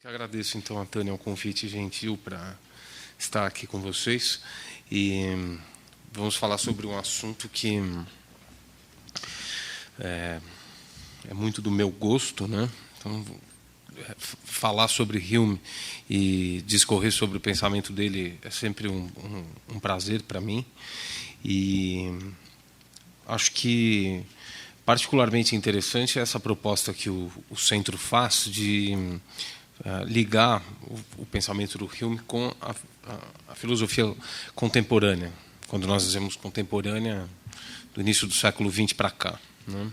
Eu agradeço, então, a Tânia, o convite gentil para estar aqui com vocês. E vamos falar sobre um assunto que é muito do meu gosto, né? Então, falar sobre Hume e discorrer sobre o pensamento dele é sempre um prazer para mim. E acho que particularmente interessante é essa proposta que o Centro faz de ligar o pensamento do Hume com a filosofia contemporânea, quando nós dizemos contemporânea, do início do século XX para cá, né?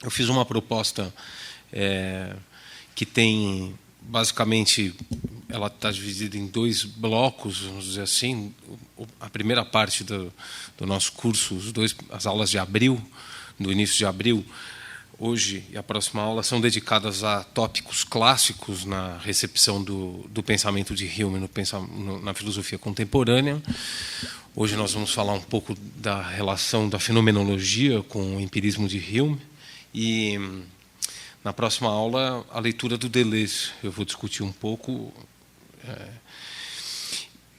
Eu fiz uma proposta que tem, basicamente, ela está dividida em dois blocos, vamos dizer assim. A primeira parte do nosso curso, as aulas de abril, do início de abril, hoje e a próxima aula, são dedicadas a tópicos clássicos na recepção do pensamento de Hume na filosofia contemporânea. Hoje nós vamos falar um pouco da relação da fenomenologia com o empirismo de Hume. E na próxima aula, a leitura do Deleuze. Eu vou discutir um pouco.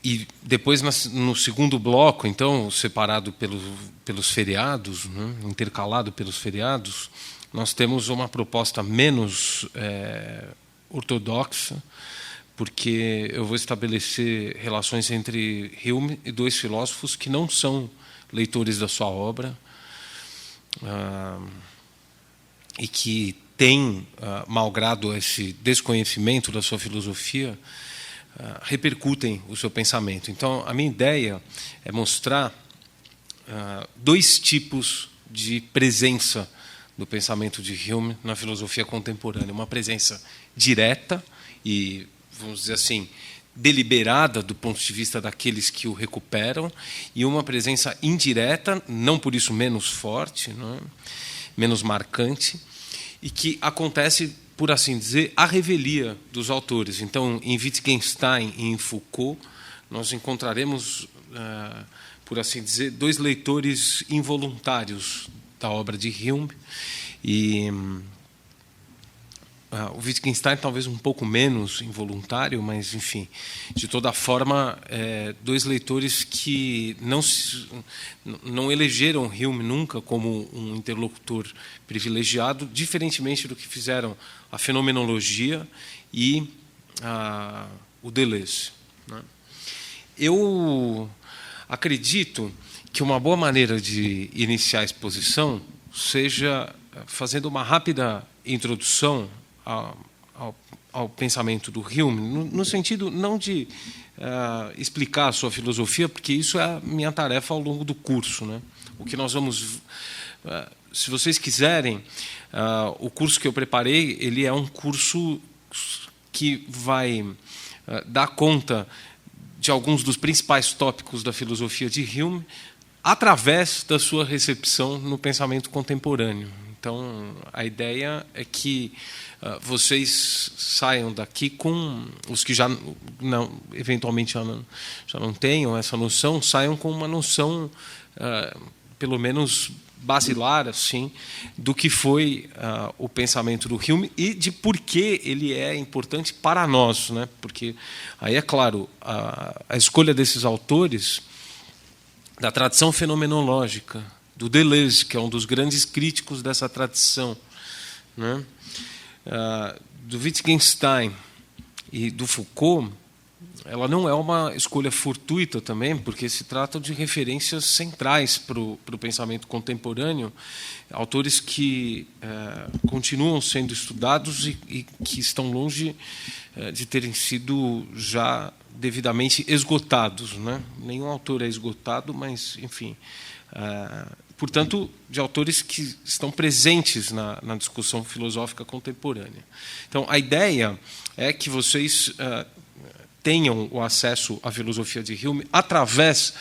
E depois, no segundo bloco, então, separado pelos feriados, né, intercalado pelos feriados, nós temos uma proposta menos ortodoxa, porque eu vou estabelecer relações entre Hume e dois filósofos que não são leitores da sua obra, e que têm, malgrado esse desconhecimento da sua filosofia, repercutem o seu pensamento. Então, a minha ideia é mostrar dois tipos de presença do pensamento de Hume na filosofia contemporânea. Uma presença direta e, vamos dizer assim, deliberada do ponto de vista daqueles que o recuperam, e uma presença indireta, não por isso menos forte, não é? Menos marcante, e que acontece, por assim dizer, à revelia dos autores. Então, em Wittgenstein e em Foucault, nós encontraremos, por assim dizer, dois leitores involuntários da obra de Hume. E o Wittgenstein talvez um pouco menos involuntário, mas, enfim, de toda forma, dois leitores que não elegeram Hume nunca como um interlocutor privilegiado, diferentemente do que fizeram a fenomenologia e o Deleuze, né? Eu acredito que uma boa maneira de iniciar a exposição seja fazendo uma rápida introdução ao pensamento do Hume, no sentido não de explicar a sua filosofia, porque isso é a minha tarefa ao longo do curso, né? O que nós vamos, se vocês quiserem, o curso que eu preparei, ele é um curso que vai dar conta de alguns dos principais tópicos da filosofia de Hume através da sua recepção no pensamento contemporâneo. Então, a ideia é que vocês saiam daqui com, os que já não, eventualmente já não tenham essa noção, saiam com uma noção, pelo menos basilar, assim, do que foi o pensamento do Hume e de por que ele é importante para nós, né? Porque aí, é claro, a escolha desses autores da tradição fenomenológica, do Deleuze, que é um dos grandes críticos dessa tradição, né? Do Wittgenstein e do Foucault, ela não é uma escolha fortuita também, porque se trata de referências centrais para o pensamento contemporâneo, autores que continuam sendo estudados e que estão longe de terem sido já devidamente esgotados, né? Nenhum autor é esgotado, mas, enfim, portanto, de autores que estão presentes na discussão filosófica contemporânea. Então, a ideia é que vocês tenham o acesso à filosofia de Hume através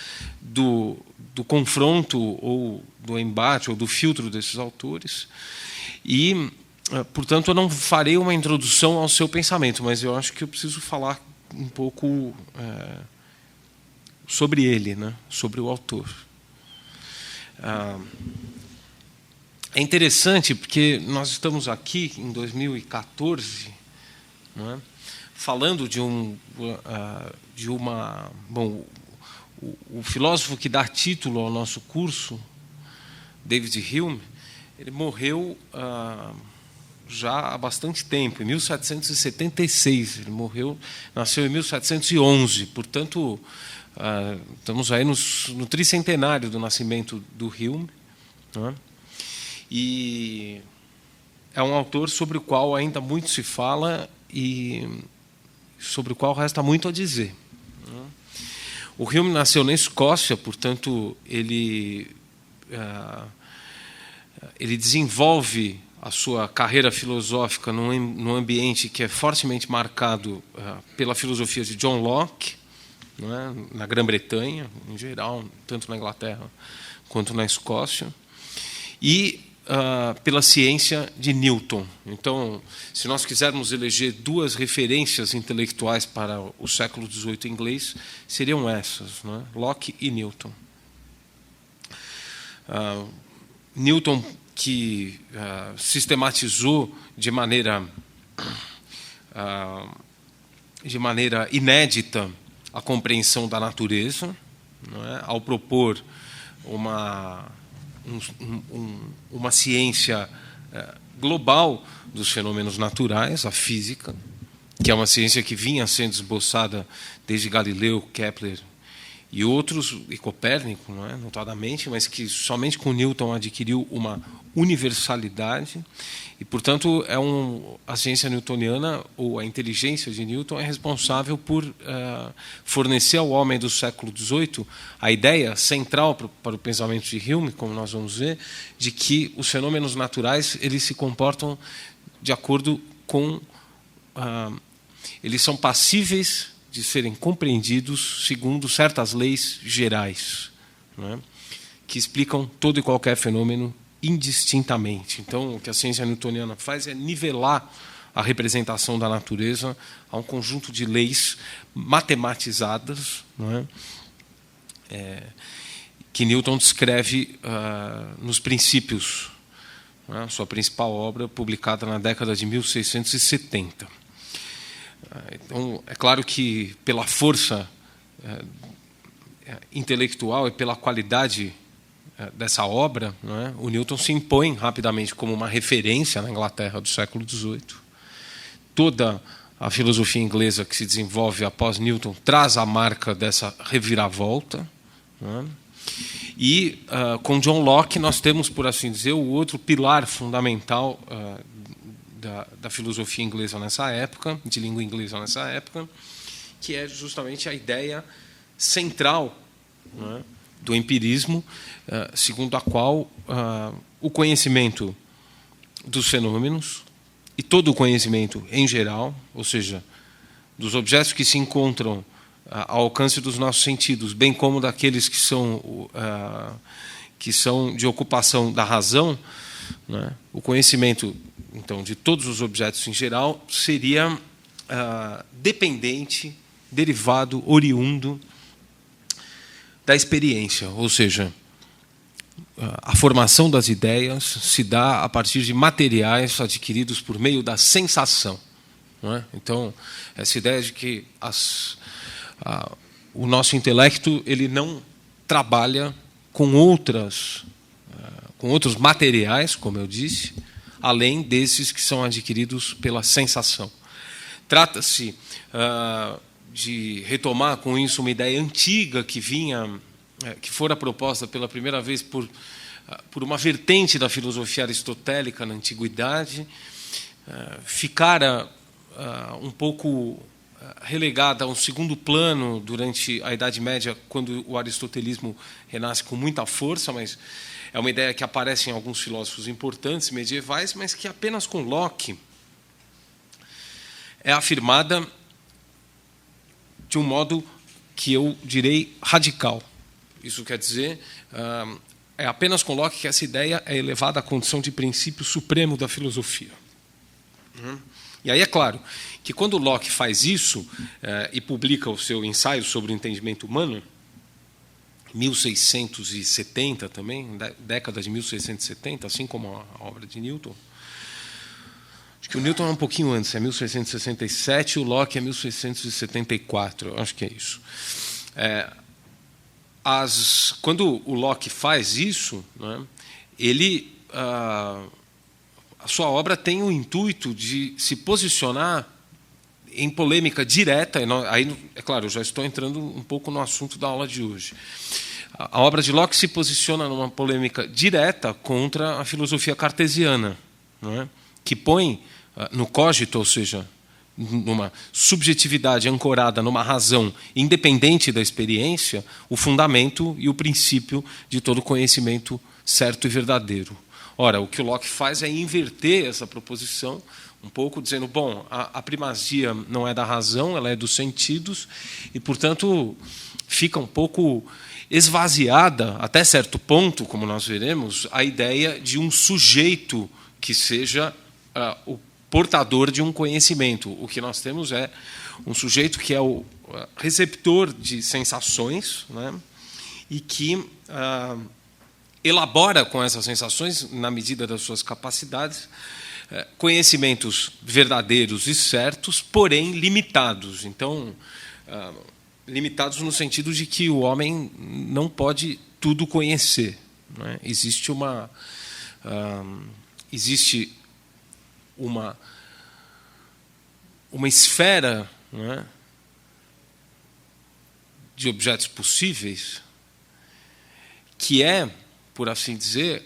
do confronto ou do embate ou do filtro desses autores. E, portanto, eu não farei uma introdução ao seu pensamento, mas eu acho que eu preciso falar um pouco sobre ele, né? Sobre o autor. É interessante porque nós estamos aqui em 2014, não é? Falando bom, o filósofo que dá título ao nosso curso, David Hume, ele morreu já há bastante tempo, em 1776. Ele nasceu em 1711, portanto, estamos aí no tricentenário do nascimento do Hume, não é? E é um autor sobre o qual ainda muito se fala e sobre o qual resta muito a dizer. O Hume nasceu na Escócia, portanto, ele desenvolve a sua carreira filosófica num ambiente que é fortemente marcado pela filosofia de John Locke, não é? Na Grã-Bretanha, em geral, tanto na Inglaterra quanto na Escócia, e pela ciência de Newton. Então, se nós quisermos eleger duas referências intelectuais para o século XVIII inglês, seriam essas, não é? Locke e Newton. Newton, que sistematizou de maneira inédita a compreensão da natureza, não é? Ao propor uma ciência global dos fenômenos naturais, a física, que é uma ciência que vinha sendo esboçada desde Galileu, Kepler e outros, e Copérnico, não é? Notadamente, mas que somente com Newton adquiriu uma universalidade. E, portanto, a ciência newtoniana, ou a inteligência de Newton, é responsável por fornecer ao homem do século XVIII a ideia central para o pensamento de Hume, como nós vamos ver, de que os fenômenos naturais eles se comportam de acordo com... eles são passíveis de serem compreendidos segundo certas leis gerais, não é? Que explicam todo e qualquer fenômeno indistintamente. Então, o que a ciência newtoniana faz é nivelar a representação da natureza a um conjunto de leis matematizadas, não é? Que Newton descreve nos Princípios, não é? Sua principal obra, publicada na década de 1670. Então, é claro que, pela força intelectual e pela qualidade dessa obra, não é? O Newton se impõe rapidamente como uma referência na Inglaterra do século XVIII. Toda a filosofia inglesa que se desenvolve após Newton traz a marca dessa reviravolta, não é? E, com John Locke, nós temos, por assim dizer, o outro pilar fundamental da filosofia inglesa nessa época, de língua inglesa nessa época, que é justamente a ideia central, não é? Do empirismo, segundo a qual o conhecimento dos fenômenos e todo o conhecimento em geral, ou seja, dos objetos que se encontram ao alcance dos nossos sentidos, bem como daqueles que são de ocupação da razão, né? O conhecimento, então, de todos os objetos em geral seria dependente, derivado, oriundo da experiência, ou seja, a formação das ideias se dá a partir de materiais adquiridos por meio da sensação, não é? Então, essa ideia de que o nosso intelecto ele não trabalha com outros materiais, como eu disse, além desses que são adquiridos pela sensação. Trata-se de retomar com isso uma ideia antiga que fora proposta pela primeira vez por uma vertente da filosofia aristotélica na antiguidade, ficara um pouco relegada a um segundo plano durante a Idade Média, quando o aristotelismo renasce com muita força, mas é uma ideia que aparece em alguns filósofos importantes medievais, mas que apenas com Locke é afirmada de um modo que eu direi radical. Isso quer dizer, é apenas com Locke que essa ideia é elevada à condição de princípio supremo da filosofia. E aí é claro que quando Locke faz isso e publica o seu ensaio sobre o entendimento humano, 1670 também, década de 1670, assim como a obra de Newton, que o Newton é um pouquinho antes, é 1667, o Locke é 1674, eu acho que é isso. Quando o Locke faz isso, né, a sua obra tem o intuito de se posicionar em polêmica direta, aí, é claro, eu já estou entrando um pouco no assunto da aula de hoje. A obra de Locke se posiciona numa polêmica direta contra a filosofia cartesiana, não é? Que põe no cogito, ou seja, numa subjetividade ancorada numa razão independente da experiência, o fundamento e o princípio de todo conhecimento certo e verdadeiro. Ora, o que o Locke faz é inverter essa proposição, um pouco dizendo, bom, a primazia não é da razão, ela é dos sentidos, e, portanto, fica um pouco esvaziada, até certo ponto, como nós veremos, a ideia de um sujeito que seja o portador de um conhecimento. O que nós temos é um sujeito que é o receptor de sensações, né, e que elabora com essas sensações, na medida das suas capacidades, conhecimentos verdadeiros e certos, porém limitados. Então, limitados no sentido de que o homem não pode tudo conhecer, né? Existe uma esfera, né, de objetos possíveis que é, por assim dizer,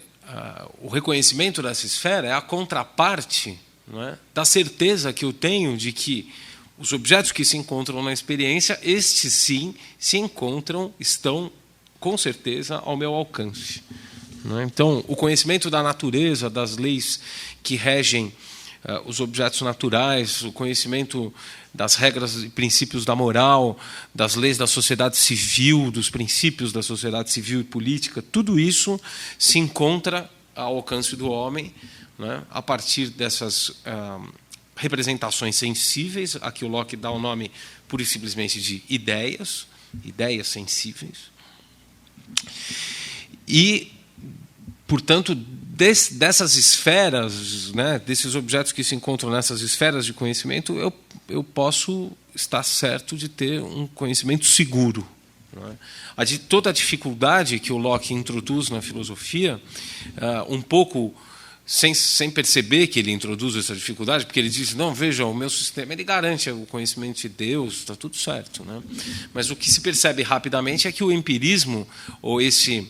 o reconhecimento dessa esfera é a contraparte, não é, da certeza que eu tenho de que os objetos que se encontram na experiência, estes sim estão com certeza ao meu alcance. Não é? Então, o conhecimento da natureza, das leis que regem os objetos naturais, o conhecimento das regras e princípios da moral, das leis da sociedade civil, dos princípios da sociedade civil e política, tudo isso se encontra ao alcance do homem, né, a partir dessas representações sensíveis, a que o Locke dá o nome pura e simplesmente de ideias sensíveis. E, portanto, dessas esferas, né, desses objetos que se encontram nessas esferas de conhecimento, eu posso estar certo de ter um conhecimento seguro. Não é? Toda a dificuldade que o Locke introduz na filosofia, um pouco sem perceber que ele introduz essa dificuldade, porque ele diz, não, veja, o meu sistema ele garante o conhecimento de Deus, está tudo certo. Né? Mas o que se percebe rapidamente é que o empirismo, ou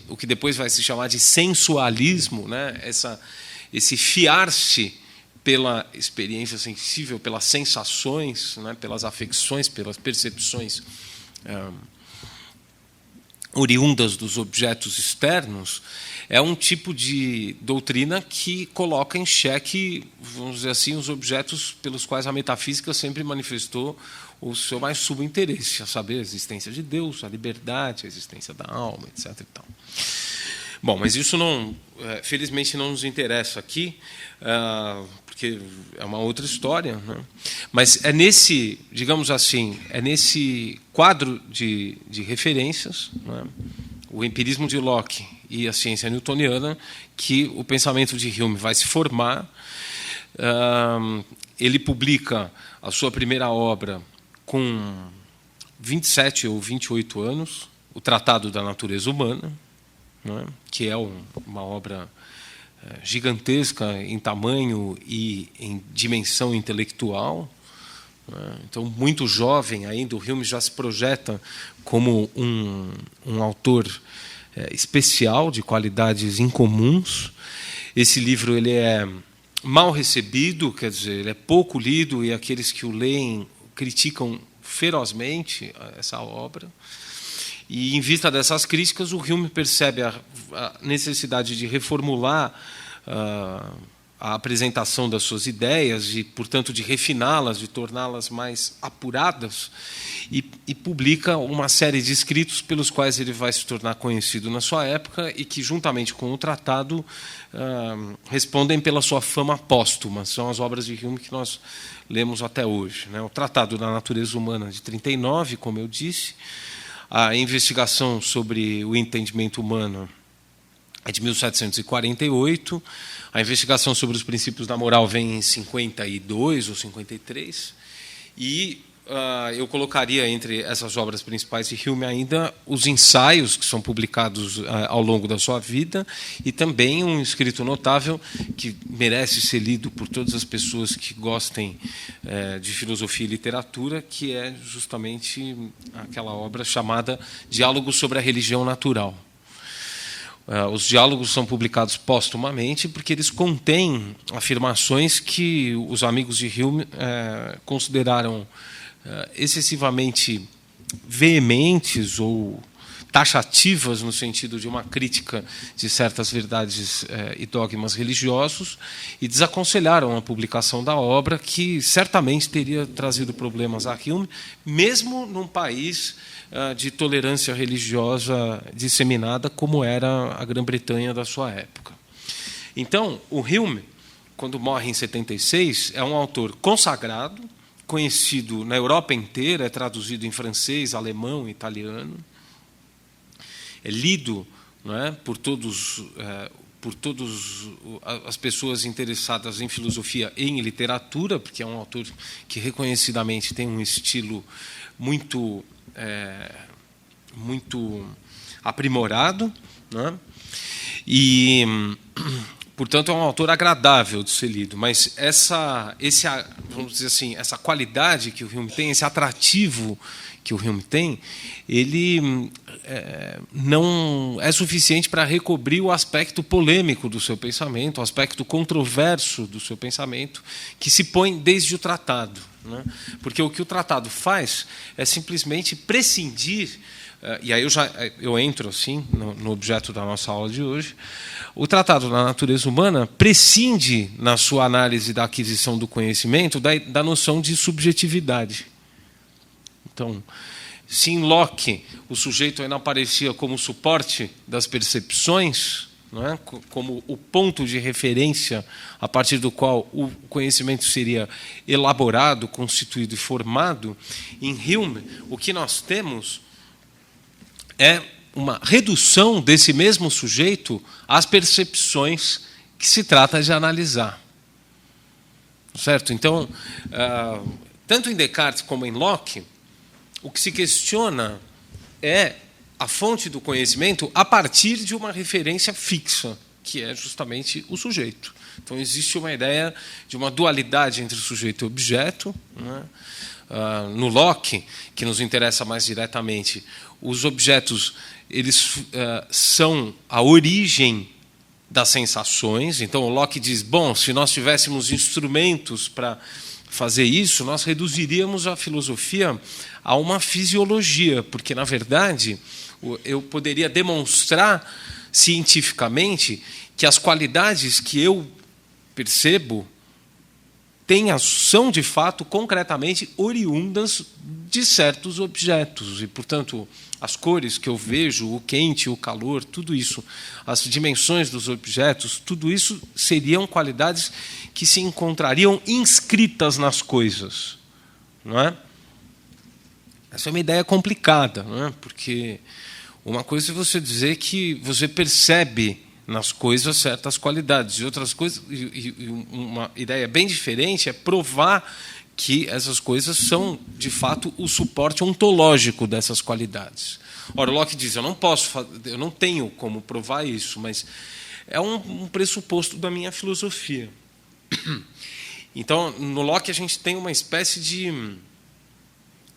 o que depois vai se chamar de sensualismo, né? Esse fiar-se pela experiência sensível, pelas sensações, né? Pelas afecções, pelas percepções oriundas dos objetos externos, é um tipo de doutrina que coloca em xeque, vamos dizer assim, os objetos pelos quais a metafísica sempre manifestou o seu mais subinteresse, a saber, a existência de Deus, a liberdade, a existência da alma, etc. E tal. Bom, mas isso não, felizmente não nos interessa aqui, porque é uma outra história, né? Mas é nesse, digamos assim, é nesse quadro de referências, né, o empirismo de Locke e a ciência newtoniana, que o pensamento de Hume vai se formar. Ele publica a sua primeira obra com 27 ou 28 anos, o Tratado da Natureza Humana, né, que é uma obra gigantesca em tamanho e em dimensão intelectual. Então, muito jovem ainda, o Hume já se projeta como um autor especial, de qualidades incomuns. Esse livro ele é mal recebido, quer dizer, ele é pouco lido, e aqueles que o leem criticam ferozmente essa obra. E, em vista dessas críticas, o Hume percebe a necessidade de reformular a apresentação das suas ideias e, portanto, de refiná-las, de torná-las mais apuradas, e publica uma série de escritos pelos quais ele vai se tornar conhecido na sua época e que, juntamente com o tratado, respondem pela sua fama póstuma. São as obras de Hume que nós lemos até hoje, né? O Tratado da Natureza Humana, de 39, como eu disse, a investigação sobre o entendimento humano, é de 1748. A investigação sobre os princípios da moral vem em 52 ou 53. E eu colocaria entre essas obras principais de Hume ainda os ensaios que são publicados ao longo da sua vida e também um escrito notável que merece ser lido por todas as pessoas que gostem de filosofia e literatura, que é justamente aquela obra chamada Diálogos sobre a Religião Natural. Os diálogos são publicados póstumamente porque eles contêm afirmações que os amigos de Hume consideraram excessivamente veementes ou taxativas no sentido de uma crítica de certas verdades e dogmas religiosos e desaconselharam a publicação da obra, que certamente teria trazido problemas a Hume, mesmo num país de tolerância religiosa disseminada como era a Grã-Bretanha da sua época. Então, o Hume, quando morre em 76, é um autor consagrado, conhecido na Europa inteira, é traduzido em francês, alemão, italiano, é lido, não é, por todas as pessoas interessadas em filosofia e em literatura, porque é um autor que reconhecidamente tem um estilo muito aprimorado, não é? E, portanto, é um autor agradável de ser lido, mas vamos dizer assim, essa qualidade que o Hume tem, esse atrativo que o Hume tem, ele não é suficiente para recobrir o aspecto polêmico do seu pensamento, o aspecto controverso do seu pensamento, que se põe desde o tratado, né? Porque o que o tratado faz é simplesmente prescindir, e aí eu entro assim no objeto da nossa aula de hoje. O Tratado da Natureza Humana prescinde, na sua análise da aquisição do conhecimento, da noção de subjetividade. Então, se em Locke o sujeito ainda aparecia como suporte das percepções, não é? Como o ponto de referência a partir do qual o conhecimento seria elaborado, constituído e formado, em Hume o que nós temos é uma redução desse mesmo sujeito às percepções que se trata de analisar. Certo? Então, tanto em Descartes como em Locke, o que se questiona é a fonte do conhecimento a partir de uma referência fixa, que é justamente o sujeito. Então, existe uma ideia de uma dualidade entre sujeito e objeto, né? No Locke, que nos interessa mais diretamente, os objetos eles são a origem das sensações. Então, o Locke diz, bom, se nós tivéssemos instrumentos para fazer isso, nós reduziríamos a filosofia a uma fisiologia, porque, na verdade, eu poderia demonstrar cientificamente que as qualidades que eu percebo são, de fato, concretamente oriundas de certos objetos. E, portanto, as cores que eu vejo, o quente, o calor, tudo isso, as dimensões dos objetos, tudo isso seriam qualidades que se encontrariam inscritas nas coisas. Não é? Essa é uma ideia complicada, não é? Porque uma coisa é você dizer que você percebe nas coisas certas qualidades, e outras coisas, e uma ideia bem diferente é provar que essas coisas são, de fato, o suporte ontológico dessas qualidades. Ora, o Locke diz, eu não tenho como provar isso, mas é um pressuposto da minha filosofia. Então, no Locke a gente tem uma espécie de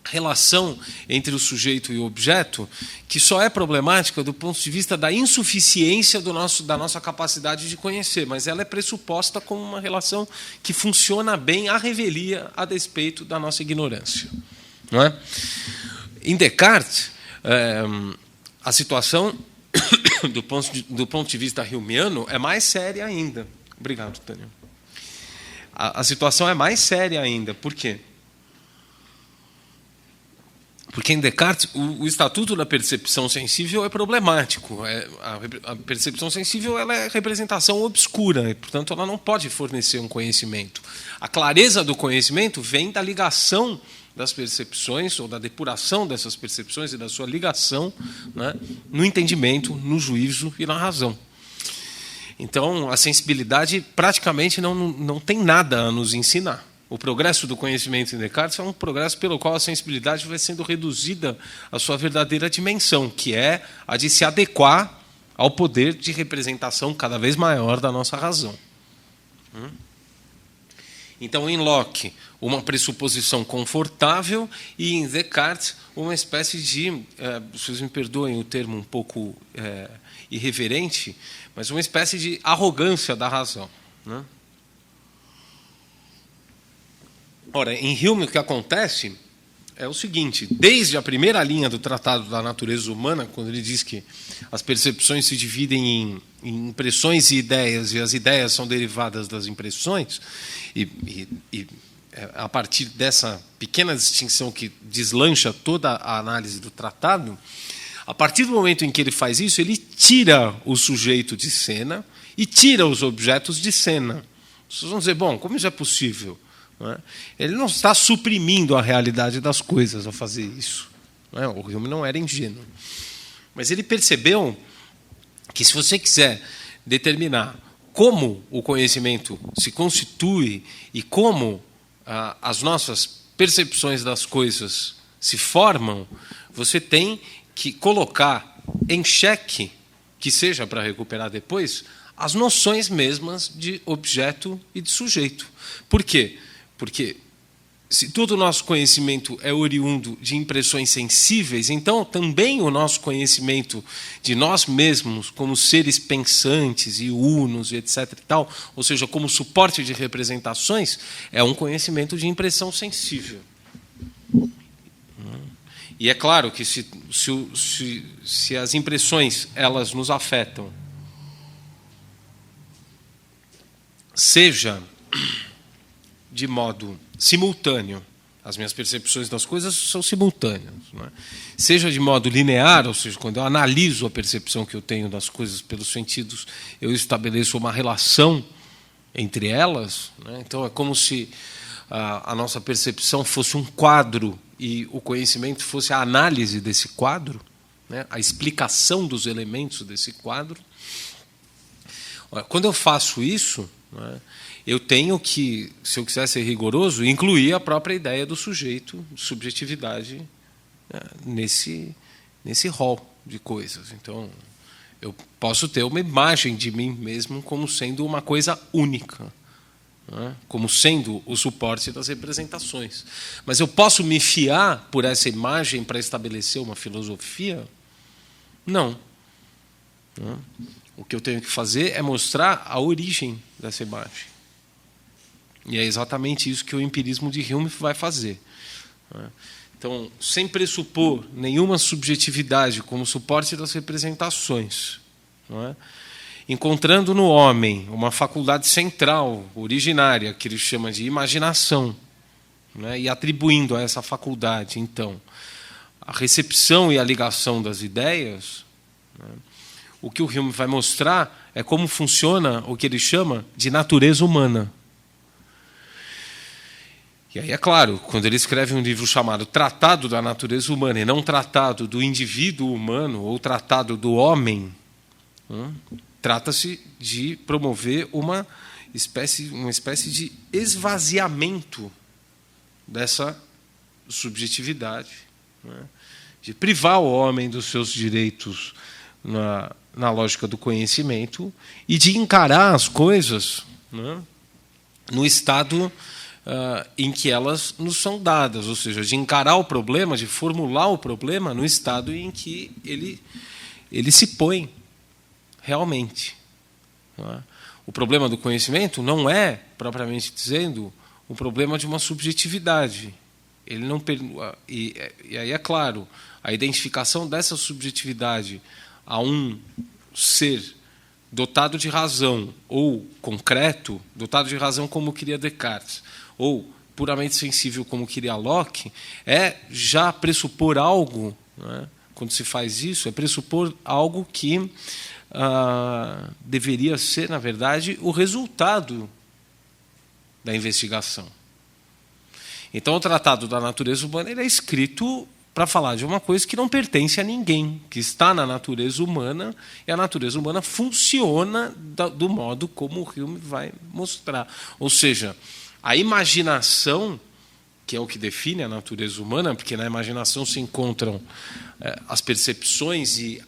relação entre o sujeito e o objeto que só é problemática do ponto de vista da insuficiência da nossa capacidade de conhecer, mas ela é pressuposta como uma relação que funciona bem à revelia a despeito da nossa ignorância. Não é? Em Descartes, a situação do ponto de vista humeano é mais séria ainda. Obrigado, Tânia. A situação é mais séria ainda. Por quê? Porque em Descartes o estatuto da percepção sensível é problemático. A percepção sensível ela é representação obscura e, portanto, ela não pode fornecer um conhecimento. A clareza do conhecimento vem da ligação das percepções ou da depuração dessas percepções e da sua ligação, né, no entendimento, no juízo e na razão. Então, a sensibilidade praticamente não tem nada a nos ensinar. O progresso do conhecimento em Descartes é um progresso pelo qual a sensibilidade vai sendo reduzida à sua verdadeira dimensão, que é a de se adequar ao poder de representação cada vez maior da nossa razão. Então, em Locke, uma pressuposição confortável, e em Descartes, uma espécie de, vocês me perdoem o termo um pouco irreverente, mas uma espécie de arrogância da razão. Né? Ora, em Hume o que acontece é o seguinte: desde a primeira linha do Tratado da Natureza Humana, quando ele diz que as percepções se dividem em impressões e ideias, e as ideias são derivadas das impressões, e a partir dessa pequena distinção que deslancha toda a análise do tratado, a partir do momento em que ele faz isso, ele tira o sujeito de cena e tira os objetos de cena. Vocês vão dizer, bom, como isso é possível? Ele não está suprimindo a realidade das coisas ao fazer isso. O Hume não era ingênuo. Mas ele percebeu que, se você quiser determinar como o conhecimento se constitui e como as nossas percepções das coisas se formam, você tem que colocar em xeque, que seja para recuperar depois, as noções mesmas de objeto e de sujeito. Por quê? Porque se todo o nosso conhecimento é oriundo de impressões sensíveis, então também o nosso conhecimento de nós mesmos como seres pensantes e unos, etc. e tal, ou seja, como suporte de representações, é um conhecimento de impressão sensível. E é claro que se as impressões elas nos afetam, seja de modo simultâneo, as minhas percepções das coisas são simultâneas, não é? Seja de modo linear, ou seja, quando eu analiso a percepção que eu tenho das coisas pelos sentidos, eu estabeleço uma relação entre elas, né? Então é como se a nossa percepção fosse um quadro e o conhecimento fosse a análise desse quadro, né? A explicação dos elementos desse quadro. Quando eu faço isso, né, eu tenho que, se eu quiser ser rigoroso, incluir a própria ideia do sujeito, de subjetividade, né, nesse rol de coisas. Então, eu posso ter uma imagem de mim mesmo como sendo uma coisa única, né, como sendo o suporte das representações. Mas eu posso me fiar por essa imagem para estabelecer uma filosofia? Não. Né? O que eu tenho que fazer é mostrar a origem dessa imagem. E é exatamente isso que o empirismo de Hume vai fazer. Então, sem pressupor nenhuma subjetividade como suporte das representações, encontrando no homem uma faculdade central, originária, que ele chama de imaginação, e atribuindo a essa faculdade, então, a recepção e a ligação das ideias, o que o Hume vai mostrar é como funciona o que ele chama de natureza humana. E aí, é claro, quando ele escreve um livro chamado Tratado da Natureza Humana, e não Tratado do Indivíduo Humano, ou Tratado do Homem, trata-se de promover uma espécie de esvaziamento dessa subjetividade, de privar o homem dos seus direitos na lógica do conhecimento e de encarar as coisas, no estado em que elas nos são dadas, ou seja, de encarar o problema, de formular o problema no estado em que ele se põe realmente. O problema do conhecimento não é, propriamente dizendo, o problema de uma subjetividade. Ele não e aí é claro, a identificação dessa subjetividade a um ser dotado de razão ou concreto, dotado de razão como queria Descartes, ou puramente sensível como queria Locke, é já pressupor algo, quando se faz isso, é pressupor algo que deveria ser, na verdade, o resultado da investigação. Então, o Tratado da Natureza Humana ele é escrito para falar de uma coisa que não pertence a ninguém, que está na natureza humana, e a natureza humana funciona do modo como o Hume vai mostrar. Ou seja, a imaginação, que é o que define a natureza humana, porque na imaginação se encontram as percepções e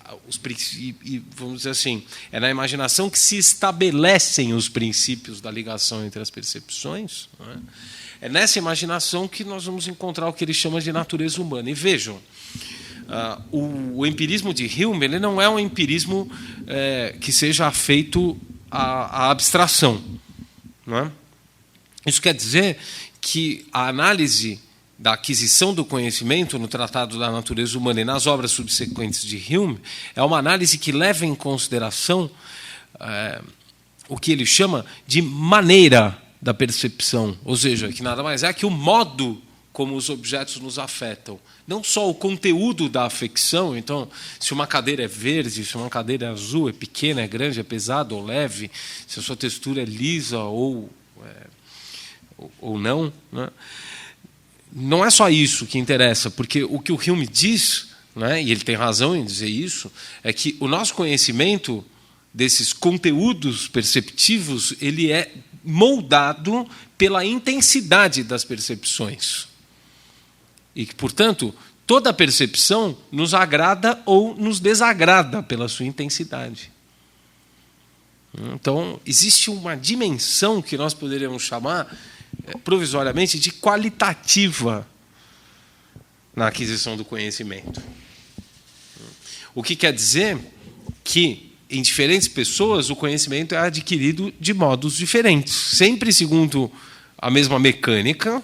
vamos dizer assim, é na imaginação que se estabelecem os princípios da ligação entre as percepções, não é? É nessa imaginação que nós vamos encontrar o que ele chama de natureza humana. E vejam, o empirismo de Hume ele não é um empirismo que seja feito à abstração. Não é? Isso quer dizer que a análise da aquisição do conhecimento no Tratado da Natureza Humana e nas obras subsequentes de Hume é uma análise que leva em consideração o que ele chama de maneira da percepção, ou seja, que nada mais é que o modo como os objetos nos afetam. Não só o conteúdo da afecção, então, se uma cadeira é verde, se uma cadeira é azul, é pequena, é grande, é pesada ou leve, se a sua textura é lisa ou não, né? Não é só isso que interessa, porque o que o Hume diz, né, e ele tem razão em dizer isso, é que o nosso conhecimento desses conteúdos perceptivos ele é moldado pela intensidade das percepções. E que, portanto, toda percepção nos agrada ou nos desagrada pela sua intensidade. Então, existe uma dimensão que nós poderíamos chamar, provisoriamente, de qualitativa na aquisição do conhecimento. O que quer dizer que, em diferentes pessoas, o conhecimento é adquirido de modos diferentes, sempre segundo a mesma mecânica,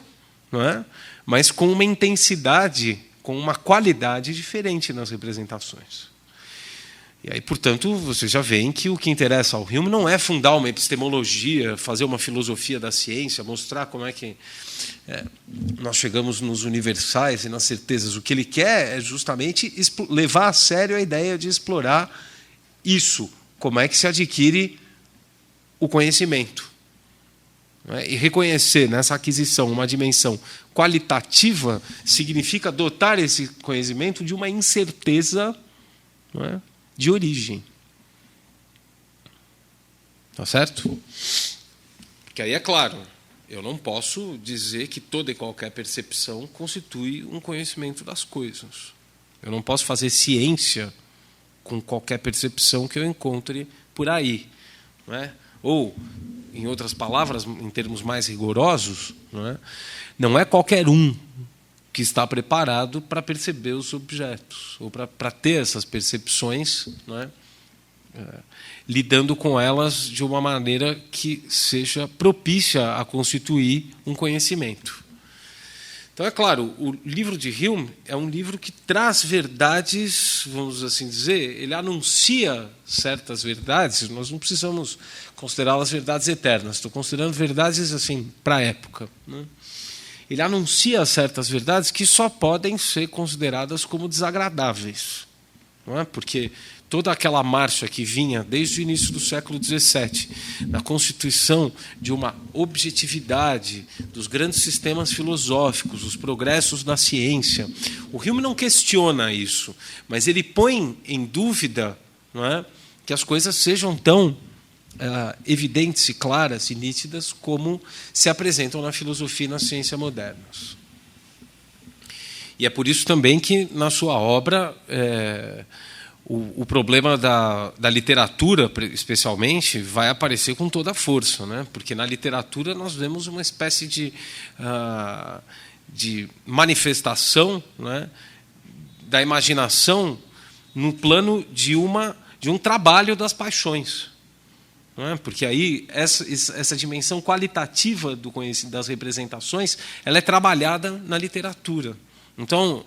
não é? Mas com uma intensidade, com uma qualidade diferente nas representações. E aí, portanto, vocês já veem que o que interessa ao Hume não é fundar uma epistemologia, fazer uma filosofia da ciência, mostrar como é que nós chegamos nos universais e nas certezas. O que ele quer é justamente levar a sério a ideia de explorar isso, como é que se adquire o conhecimento. E reconhecer nessa aquisição uma dimensão qualitativa significa dotar esse conhecimento de uma incerteza, não é, de origem. Tá certo? Porque aí é claro, eu não posso dizer que toda e qualquer percepção constitui um conhecimento das coisas. Eu não posso fazer ciência com qualquer percepção que eu encontre por aí. Não é? Ou, em outras palavras, em termos mais rigorosos, não é qualquer um que está preparado para perceber os objetos, ou para ter essas percepções, lidando com elas de uma maneira que seja propícia a constituir um conhecimento. Então, é claro, o livro de Hume é um livro que traz verdades, vamos assim dizer, ele anuncia certas verdades, nós não precisamos considerá-las verdades eternas, estou considerando verdades assim para a época. Ele anuncia certas verdades que só podem ser consideradas como desagradáveis. Não é? Porque toda aquela marcha que vinha desde o início do século XVII, na constituição de uma objetividade dos grandes sistemas filosóficos, os progressos da ciência, o Hume não questiona isso, mas ele põe em dúvida, não é, que as coisas sejam tão evidentes e claras e nítidas como se apresentam na filosofia e na ciência modernas. E é por isso também que, na sua obra, o problema da literatura, especialmente, vai aparecer com toda a força, né? Porque na literatura nós vemos uma espécie de manifestação, né, da imaginação no plano de um trabalho das paixões. Não é? Porque aí essa dimensão qualitativa das representações ela é trabalhada na literatura. Então,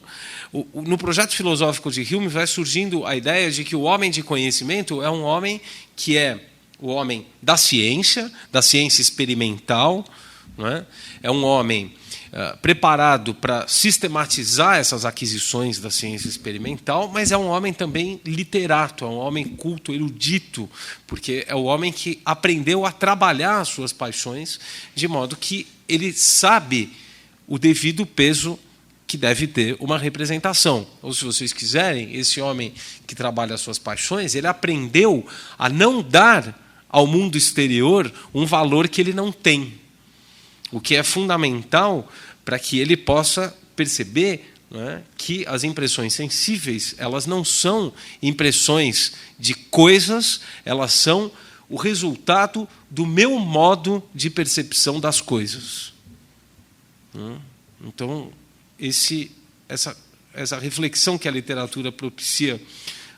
no projeto filosófico de Hume vai surgindo a ideia de que o homem de conhecimento é um homem que é o homem da ciência experimental, não é? É um homem preparado para sistematizar essas aquisições da ciência experimental, mas é um homem também literato, é um homem culto, erudito, porque é o homem que aprendeu a trabalhar as suas paixões de modo que ele sabe o devido peso que deve ter uma representação. Ou, se vocês quiserem, esse homem que trabalha as suas paixões, ele aprendeu a não dar ao mundo exterior um valor que ele não tem, o que é fundamental para que ele possa perceber, né, que as impressões sensíveis, elas não são impressões de coisas, elas são o resultado do meu modo de percepção das coisas. Então, essa reflexão que a literatura propicia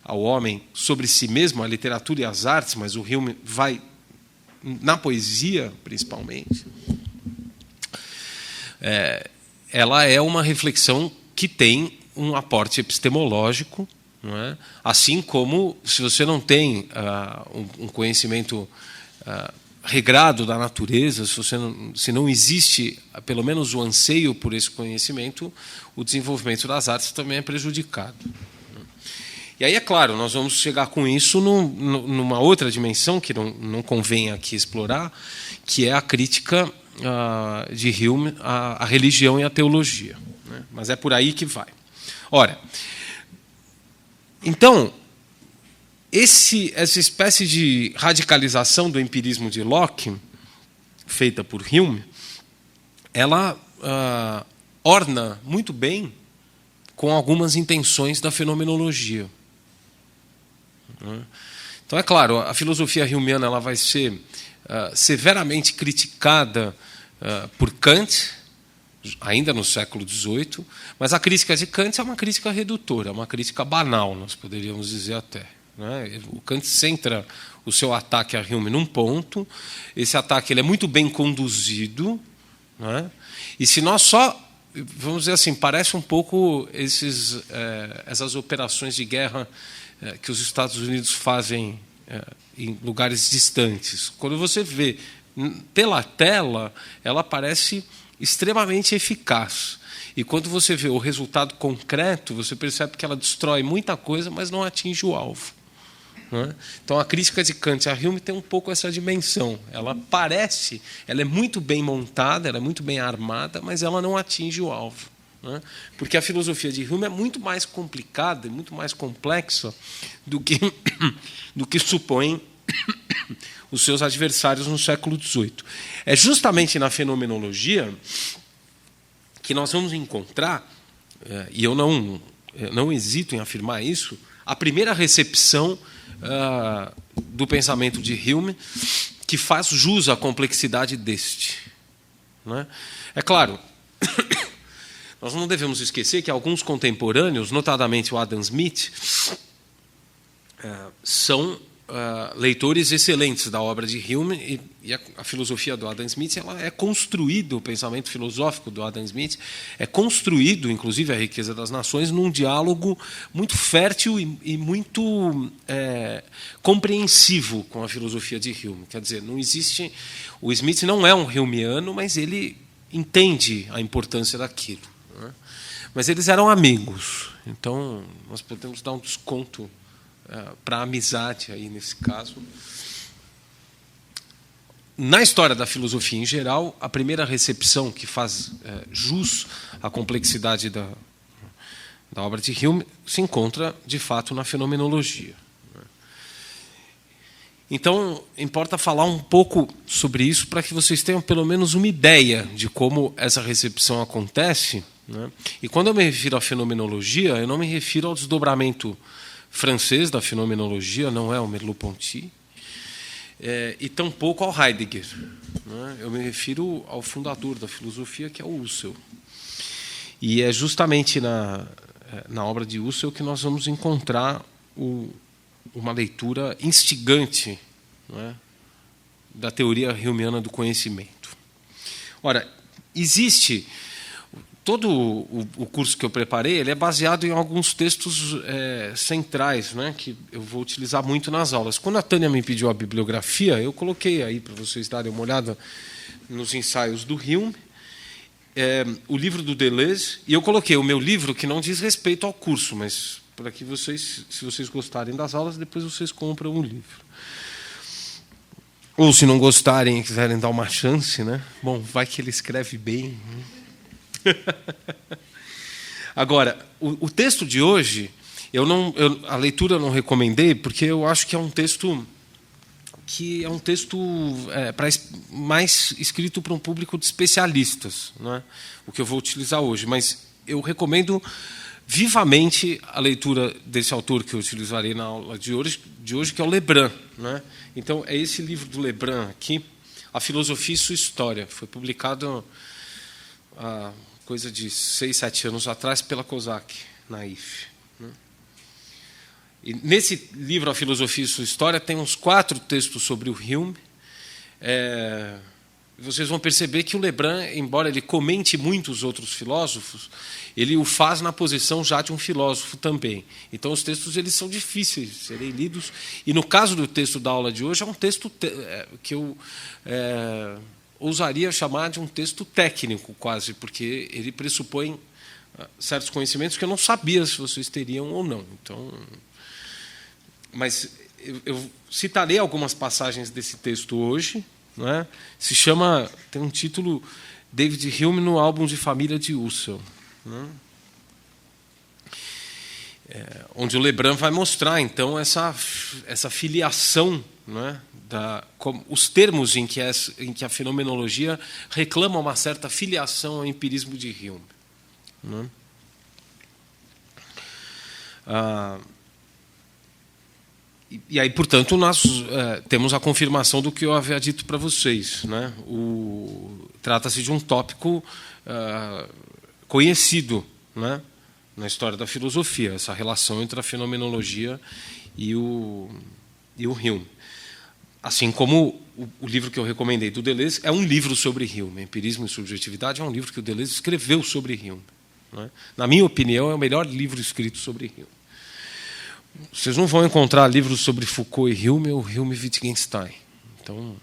ao homem sobre si mesmo, a literatura e as artes, mas o Hume vai na poesia, principalmente, ela é uma reflexão que tem um aporte epistemológico, não é? Assim como, se você não tem um conhecimento regrado da natureza, se não existe pelo menos o anseio por esse conhecimento, o desenvolvimento das artes também é prejudicado. E aí, é claro, nós vamos chegar com isso numa outra dimensão que não convém aqui explorar, que é a crítica de Hume à religião e à teologia. Né? Mas é por aí que vai. Ora, então, essa espécie de radicalização do empirismo de Locke, feita por Hume, ela orna muito bem com algumas intenções da fenomenologia. Então, é claro, a filosofia humeana ela vai ser severamente criticada por Kant, ainda no século XVIII, mas a crítica de Kant é uma crítica redutora, uma crítica banal, nós poderíamos dizer até. Né? O Kant centra o seu ataque a Hume num ponto, esse ataque ele é muito bem conduzido, né? E se nós só, vamos dizer assim, parece um pouco essas operações de guerra que os Estados Unidos fazem em lugares distantes. Quando você vê pela tela, ela parece extremamente eficaz. E quando você vê o resultado concreto, você percebe que ela destrói muita coisa, mas não atinge o alvo. Né? Então, a crítica de Kant a Hume tem um pouco essa dimensão. Ela é muito bem montada, ela é muito bem armada, mas ela não atinge o alvo. Né? Porque a filosofia de Hume é muito mais complicada, muito mais complexa do que supõem os seus adversários no século XVIII. É justamente na fenomenologia que nós vamos encontrar, e eu não hesito em afirmar isso, a primeira recepção do pensamento de Hume que faz jus à complexidade deste. Né? É claro, nós não devemos esquecer que alguns contemporâneos, notadamente o Adam Smith, são leitores excelentes da obra de Hume, e a filosofia do Adam Smith ela é construída, o pensamento filosófico do Adam Smith é construído, inclusive a Riqueza das Nações, num diálogo muito fértil e muito compreensivo com a filosofia de Hume. Quer dizer, não existe, o Smith não é um humeano, mas ele entende a importância daquilo. Né? Mas eles eram amigos, então nós podemos dar um desconto para a amizade aí nesse caso. Na história da filosofia em geral, a primeira recepção que faz jus à complexidade da obra de Hume se encontra, de fato, na fenomenologia. Então, importa falar um pouco sobre isso para que vocês tenham pelo menos uma ideia de como essa recepção acontece. Né? E quando eu me refiro à fenomenologia, eu não me refiro ao desdobramento francês da fenomenologia, não é o Merleau-Ponty, e tampouco ao Heidegger. Né? Eu me refiro ao fundador da filosofia, que é o Husserl. E é justamente na obra de Husserl que nós vamos encontrar uma leitura instigante, não é, da teoria humeana do conhecimento. Ora, existe... Todo o curso que eu preparei ele é baseado em alguns textos centrais, né, que eu vou utilizar muito nas aulas. Quando a Tânia me pediu a bibliografia, eu coloquei aí para vocês darem uma olhada nos ensaios do Hume, o livro do Deleuze, e eu coloquei o meu livro que não diz respeito ao curso, mas para que vocês, se vocês gostarem das aulas, depois vocês compram o livro. Ou se não gostarem e quiserem dar uma chance, né? Bom, vai que ele escreve bem, né? Agora, o texto de hoje, a leitura eu não recomendei, porque eu acho que é um texto mais escrito para um público de especialistas, não é? O que eu vou utilizar hoje. Mas eu recomendo vivamente a leitura desse autor que eu utilizarei na aula de hoje, que é o Lebrun, não é? Então, é esse livro do Lebrun aqui, A Filosofia e Sua História. Foi publicado há coisa de 6, 7 anos atrás pela COSAC, na IFE. E nesse livro, A Filosofia e Sua História, tem uns 4 textos sobre o Hume. Vocês vão perceber que o Lebrun, embora ele comente muito os outros filósofos, ele o faz na posição já de um filósofo também. Então, os textos eles são difíceis de serem lidos. E, no caso do texto da aula de hoje, é um texto que eu ousaria chamar de um texto técnico, quase, porque ele pressupõe certos conhecimentos que eu não sabia se vocês teriam ou não. Então, mas eu citarei algumas passagens desse texto hoje. Não é? Tem um título, David Hume no álbum de família de Husserl, não é? Onde o Lebrun vai mostrar então essa filiação, não é? Os termos em que a fenomenologia reclama uma certa filiação ao empirismo de Hume, não é? E aí, portanto, nós temos a confirmação do que eu havia dito para vocês, né? Trata-se de um tópico conhecido, né, na história da filosofia, essa relação entre a fenomenologia e o Hume. Assim como o livro que eu recomendei do Deleuze é um livro sobre Hume. Empirismo e Subjetividade é um livro que o Deleuze escreveu sobre Hume, né? Na minha opinião, é o melhor livro escrito sobre Hume. Vocês não vão encontrar livros sobre Foucault e Hume ou Hume e Wittgenstein. Então,